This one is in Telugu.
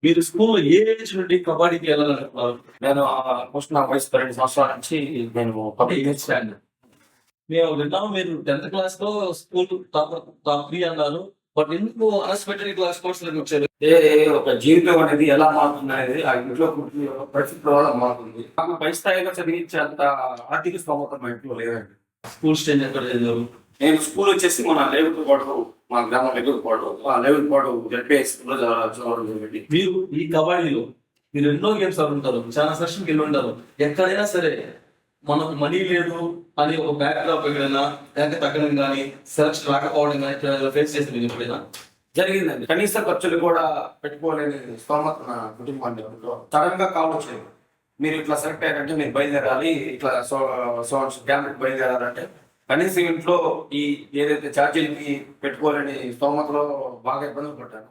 మీరు స్కూల్లో ఏ ఏజ్ నుండి కబడ్డీకి వెళ్ళాలనుకున్నారు? నేను ఆల్మోస్ట్ నా వయసు 12 సంవత్సరాల నుంచి నేను పబ్లిక్ స్టాండర్డ్. మేము విన్నాము మీరు 10th క్లాస్‌లో స్కూల్ టాప్ 3 అన్నారు. బట్ ఎందుకు అన్ఎక్స్‌పెక్టెడ్ ఇట్లా స్పోర్ట్స్‌లోకి వచ్చారు? ఒక జీవితం అనేది ఎలా మారుతుంది అనేది ఆ ఇంట్లో పుట్టిన పరిస్థితుల వల్ల మారుతుంది. నాకు పై స్థాయిలో చదివించేంత ఆర్థిక స్తోమత మా ఇంట్లో లేదండి. స్కూల్ స్టేజ్ ఎక్కడ చదివారు? నేను స్కూల్ వచ్చేసి మన లేవులపాడు, మా గ్రామం లేవులపాడు, ఆ లేవులపాడు జెడ్పీహెచ్ స్కూల్‌లో చదవడం జరిగింది. మీరు ఈ కబడ్డీలో మీరు ఎన్నో గేమ్స్ ఆడుంటారు. చాలా సెషన్‌కి వెళ్ళి ఉంటారు. ఎక్కడైనా సరే మనకు మనీ లేదు అని ఒక బ్యాక్ డ్రాప్ ఎక్కడైనా ర్యాంక్ తగ్గడం కానీ సెలక్షన్ రాకపోవడం కానీ ఎప్పుడైనా ఫేస్ చేసి మీరు ఎప్పుడైనా? జరిగిందండి. కనీస ఖర్చులు కూడా పెట్టుకోలేని స్తోమత నా కుటుంబాన్ని సడన్ గా కాల్ వచ్చేది. మీరు ఇట్లా సెలెక్ట్ అయ్యారంటే మీరు బయలుదేరాలి, ఇట్లా క్యాంప్ బయలుదేరాలంటే కనీసం ఇంట్లో ఈ ఏదైతే ఛార్జీలకి పెట్టుకోలేని స్తోమతలో బాగా ఇబ్బందులు పడ్డాను.